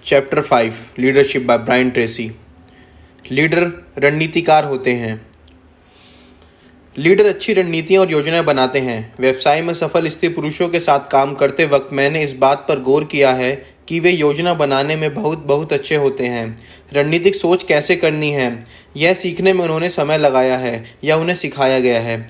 Chapter 5 leadership by Brian Tracy. Leader रणनीतिकार होते हैं। लीडर अच्छी रणनीतियां और योजनाएं बनाते हैं। व्यवसाय में सफल स्त्री पुरुषों के साथ काम करते वक्त मैंने इस बात पर गौर किया है कि वे योजना बनाने में बहुत अच्छे होते हैं। रणनीतिक सोच कैसे करनी है, यह सीखने में उन्होंने समय लगाया है या उन्हें सिखाया गया है।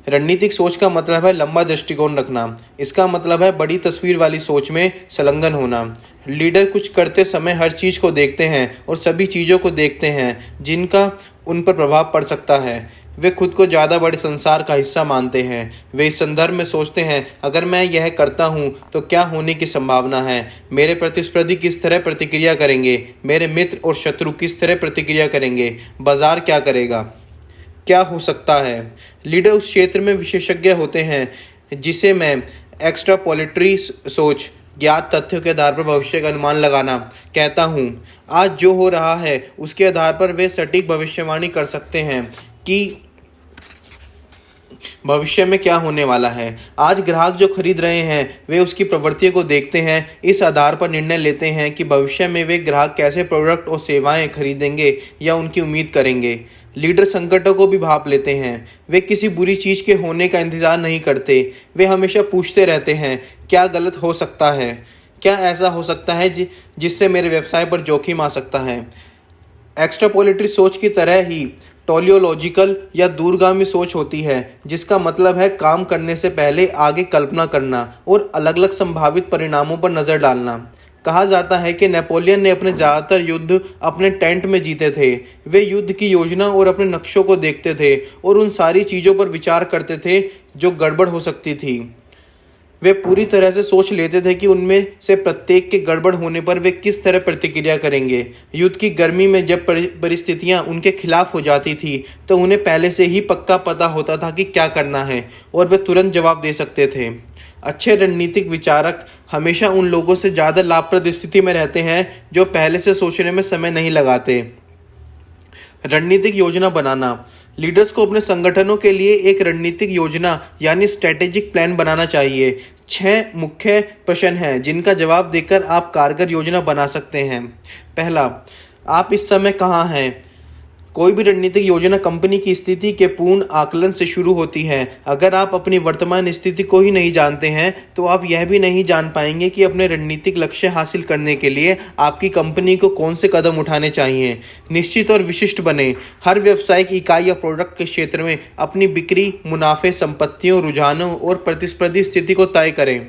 रणनीतिक सोच का मतलब है लंबा दृष्टिकोण रखना। इसका मतलब है बड़ी तस्वीर वाली सोच में संलग्न होना। लीडर कुछ करते समय हर चीज़ को देखते हैं और सभी चीज़ों को देखते हैं जिनका उन पर प्रभाव पड़ सकता है। वे खुद को ज़्यादा बड़े संसार का हिस्सा मानते हैं। वे इस संदर्भ में सोचते हैं, अगर मैं यह करता हूँ तो क्या होने की संभावना है, मेरे प्रतिस्पर्धी किस तरह प्रतिक्रिया करेंगे, मेरे मित्र और शत्रु किस तरह प्रतिक्रिया करेंगे, बाजार क्या करेगा, क्या हो सकता है। लीडर उस क्षेत्र में विशेषज्ञ होते हैं जिसे मैं एक्स्ट्रापोलेटरी सोच, ज्ञात तथ्यों के आधार पर भविष्य का अनुमान लगाना कहता हूँ। आज जो हो रहा है उसके आधार पर वे सटीक भविष्यवाणी कर सकते हैं कि भविष्य में क्या होने वाला है। आज ग्राहक जो खरीद रहे हैं वे उसकी प्रवृत्तियों को देखते हैं। इस आधार पर निर्णय लेते हैं कि भविष्य में वे ग्राहक कैसे प्रोडक्ट और सेवाएं खरीदेंगे या उनकी उम्मीद करेंगे। लीडर संकटों को भी भांप लेते हैं। वे किसी बुरी चीज़ के होने का इंतज़ार नहीं करते। वे हमेशा पूछते रहते हैं, क्या गलत हो सकता है, क्या ऐसा हो सकता है जिससे मेरे व्यवसाय पर जोखिम आ सकता है। एक्स्ट्रापोलेटरी सोच की तरह ही टोलियोलॉजिकल या दूरगामी सोच होती है, जिसका मतलब है काम करने से पहले आगे कल्पना करना और अलग अलग संभावित परिणामों पर नज़र डालना। कहा जाता है कि नेपोलियन ने अपने ज़्यादातर युद्ध अपने टेंट में जीते थे। वे युद्ध की योजना और अपने नक्शों को देखते थे और उन सारी चीज़ों पर विचार करते थे जो गड़बड़ हो सकती थी। वे पूरी तरह से सोच लेते थे कि उनमें से प्रत्येक के गड़बड़ होने पर वे किस तरह प्रतिक्रिया करेंगे। युद्ध की गर्मी में जब परिस्थितियां उनके खिलाफ हो जाती थी तो उन्हें पहले से ही पक्का पता होता था कि क्या करना है और वे तुरंत जवाब दे सकते थे। अच्छे रणनीतिक विचारक हमेशा उन लोगों से ज़्यादा लाभप्रद स्थिति में रहते हैं जो पहले से सोचने में समय नहीं लगाते। रणनीतिक योजना बनाना। लीडर्स को अपने संगठनों के लिए एक रणनीतिक योजना यानी स्ट्रेटेजिक प्लान बनाना चाहिए। 6 मुख्य प्रश्न हैं जिनका जवाब देकर आप कारगर योजना बना सकते हैं। पहला, आप इस समय कहाँ हैं। कोई भी रणनीतिक योजना कंपनी की स्थिति के पूर्ण आकलन से शुरू होती है। अगर आप अपनी वर्तमान स्थिति को ही नहीं जानते हैं तो आप यह भी नहीं जान पाएंगे कि अपने रणनीतिक लक्ष्य हासिल करने के लिए आपकी कंपनी को कौन से कदम उठाने चाहिए। निश्चित और विशिष्ट बने। हर व्यावसायिक इकाई या प्रोडक्ट के क्षेत्र में अपनी बिक्री, मुनाफे, संपत्तियों, रुझानों और प्रतिस्पर्धी स्थिति को तय करें।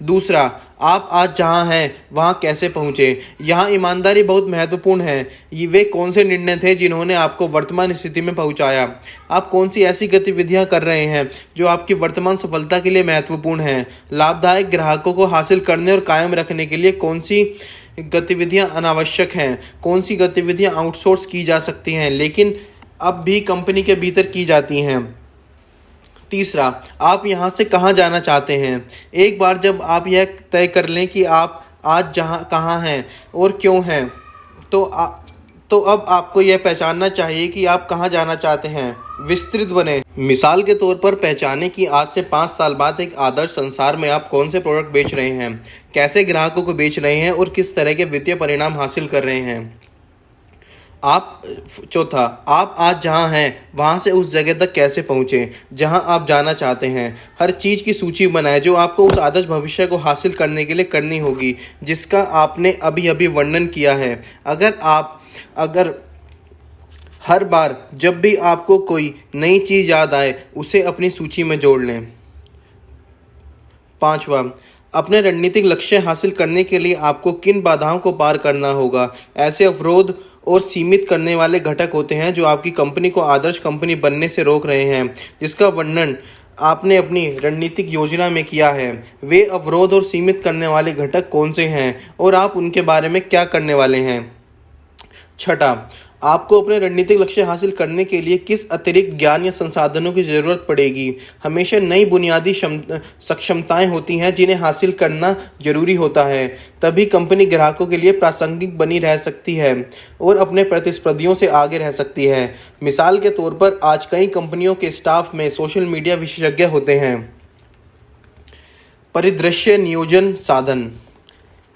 दूसरा, आप आज जहां हैं वहां कैसे पहुंचे। यहां ईमानदारी बहुत महत्वपूर्ण है। ये वे कौन से निर्णय थे जिन्होंने आपको वर्तमान स्थिति में पहुंचाया। आप कौन सी ऐसी गतिविधियां कर रहे हैं जो आपकी वर्तमान सफलता के लिए महत्वपूर्ण हैं। लाभदायक ग्राहकों को हासिल करने और कायम रखने के लिए कौन सी गतिविधियां अनावश्यक हैं, कौन सी गतिविधियां आउटसोर्स की जा सकती हैं लेकिन अब भी कंपनी के भीतर की जाती हैं। तीसरा, आप यहाँ से कहाँ जाना चाहते हैं। एक बार जब आप यह तय कर लें कि आप आज कहाँ हैं और क्यों हैं तो अब आपको यह पहचानना चाहिए कि आप कहाँ जाना चाहते हैं। विस्तृत बने। मिसाल के तौर पर पहचानें कि आज से 5 साल बाद एक आदर्श संसार में आप कौन से प्रोडक्ट बेच रहे हैं, कैसे ग्राहकों को बेच रहे हैं और किस तरह के वित्तीय परिणाम हासिल कर रहे हैं। चौथा, आप आज जहां हैं वहां से उस जगह तक कैसे पहुंचे जहां आप जाना चाहते हैं। हर चीज़ की सूची बनाएं जो आपको उस आदर्श भविष्य को हासिल करने के लिए करनी होगी जिसका आपने अभी अभी वर्णन किया है। अगर हर बार जब भी आपको कोई नई चीज़ याद आए उसे अपनी सूची में जोड़ लें। पांचवा, अपने रणनीतिक लक्ष्य हासिल करने के लिए आपको किन बाधाओं को पार करना होगा। ऐसे अवरोध और सीमित करने वाले घटक होते हैं जो आपकी कंपनी को आदर्श कंपनी बनने से रोक रहे हैं, जिसका वर्णन आपने अपनी रणनीतिक योजना में किया है। वे अवरोध और सीमित करने वाले घटक कौन से हैं और आप उनके बारे में क्या करने वाले हैं। छठा, आपको अपने रणनीतिक लक्ष्य हासिल करने के लिए किस अतिरिक्त ज्ञान या संसाधनों की ज़रूरत पड़ेगी। हमेशा नई बुनियादी सक्षमताएं होती हैं जिन्हें हासिल करना जरूरी होता है, तभी कंपनी ग्राहकों के लिए प्रासंगिक बनी रह सकती है और अपने प्रतिस्पर्धियों से आगे रह सकती है। मिसाल के तौर पर आज कई कंपनियों के स्टाफ में सोशल मीडिया विशेषज्ञ होते हैं। परिदृश्य नियोजन साधन।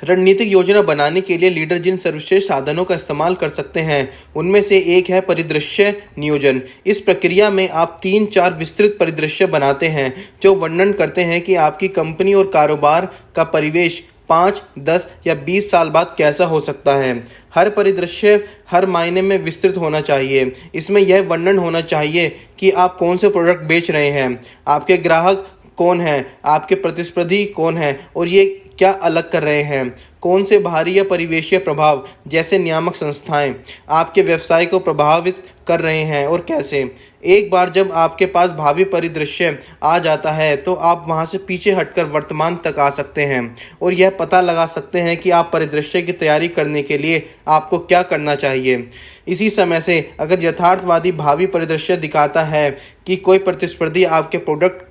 रणनीतिक योजना बनाने के लिए लीडर जिन सर्वश्रेष्ठ साधनों का इस्तेमाल कर सकते हैं उनमें से एक है परिदृश्य नियोजन। इस प्रक्रिया में आप 3-4 विस्तृत परिदृश्य बनाते हैं जो वर्णन करते हैं कि आपकी कंपनी और कारोबार का परिवेश 5, 10 या 20 साल बाद कैसा हो सकता है। हर परिदृश्य हर मायने में विस्तृत होना चाहिए। इसमें यह वर्णन होना चाहिए कि आप कौन से प्रोडक्ट बेच रहे हैं, आपके ग्राहक कौन हैं, आपके प्रतिस्पर्धी कौन हैं और ये क्या अलग कर रहे हैं। कौन से बाहरी या परिवेशीय प्रभाव जैसे नियामक संस्थाएं आपके व्यवसाय को प्रभावित कर रहे हैं और कैसे। एक बार जब आपके पास भावी परिदृश्य आ जाता है तो आप वहां से पीछे हटकर वर्तमान तक आ सकते हैं और यह पता लगा सकते हैं कि आप परिदृश्य की तैयारी करने के लिए आपको क्या करना चाहिए। इसी समय से अगर यथार्थवादी भावी परिदृश्य दिखाता है कि कोई प्रतिस्पर्धी आपके प्रोडक्ट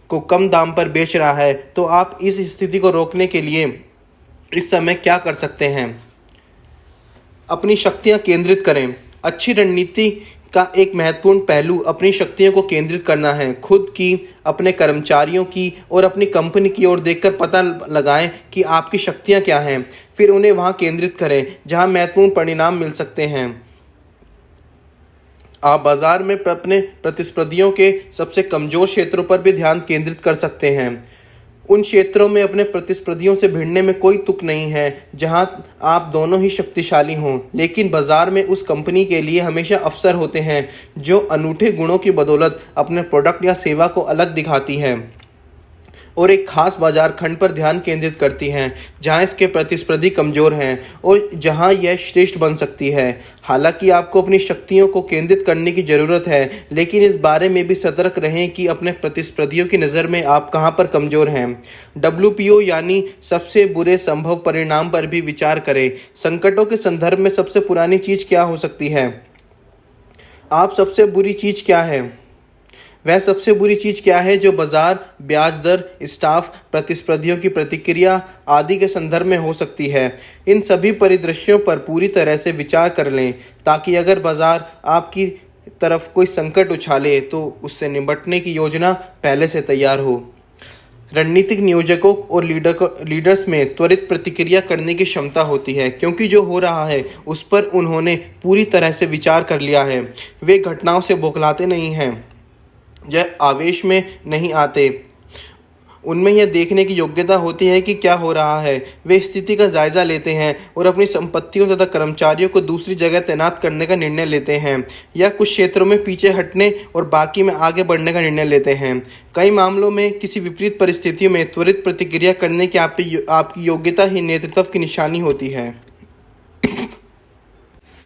को कम दाम पर बेच रहा है तो आप इस स्थिति को रोकने के लिए इस समय क्या कर सकते हैं। अपनी शक्तियां केंद्रित करें। अच्छी रणनीति का एक महत्वपूर्ण पहलू अपनी शक्तियों को केंद्रित करना है। खुद की, अपने कर्मचारियों की और अपनी कंपनी की ओर देखकर पता लगाएं कि आपकी शक्तियां क्या हैं, फिर उन्हें वहां केंद्रित करें जहां महत्वपूर्ण परिणाम मिल सकते हैं। आप बाजार में अपने प्रतिस्पर्धियों के सबसे कमजोर क्षेत्रों पर भी ध्यान केंद्रित कर सकते हैं। उन क्षेत्रों में अपने प्रतिस्पर्धियों से भिड़ने में कोई तुक नहीं है जहां आप दोनों ही शक्तिशाली हों, लेकिन बाजार में उस कंपनी के लिए हमेशा अवसर होते हैं जो अनूठे गुणों की बदौलत अपने प्रोडक्ट या सेवा को अलग दिखाती है और एक खास बाजार खंड पर ध्यान केंद्रित करती हैं जहां इसके प्रतिस्पर्धी कमजोर हैं और जहां यह श्रेष्ठ बन सकती है। हालांकि आपको अपनी शक्तियों को केंद्रित करने की ज़रूरत है, लेकिन इस बारे में भी सतर्क रहें कि अपने प्रतिस्पर्धियों की नज़र में आप कहां पर कमज़ोर हैं। WPO यानी सबसे बुरे संभव परिणाम पर भी विचार करें। संकटों के संदर्भ में सबसे पुरानी चीज़ क्या हो सकती है? आप सबसे बुरी चीज़ क्या है? वह सबसे बुरी चीज़ क्या है जो बाजार, ब्याज दर, स्टाफ, प्रतिस्पर्धियों की प्रतिक्रिया आदि के संदर्भ में हो सकती है। इन सभी परिदृश्यों पर पूरी तरह से विचार कर लें ताकि अगर बाजार आपकी तरफ कोई संकट उछाले तो उससे निपटने की योजना पहले से तैयार हो। रणनीतिक नियोजकों और लीडर्स में त्वरित प्रतिक्रिया करने की क्षमता होती है क्योंकि जो हो रहा है उस पर उन्होंने पूरी तरह से विचार कर लिया है। वे घटनाओं से बौखलाते नहीं हैं या आवेश में नहीं आते। उनमें यह देखने की योग्यता होती है कि क्या हो रहा है। वे स्थिति का जायज़ा लेते हैं और अपनी संपत्तियों तथा कर्मचारियों को दूसरी जगह तैनात करने का निर्णय लेते हैं या कुछ क्षेत्रों में पीछे हटने और बाकी में आगे बढ़ने का निर्णय लेते हैं। कई मामलों में किसी विपरीत परिस्थितियों में त्वरित प्रतिक्रिया करने की आपकी योग्यता ही नेतृत्व की निशानी होती है।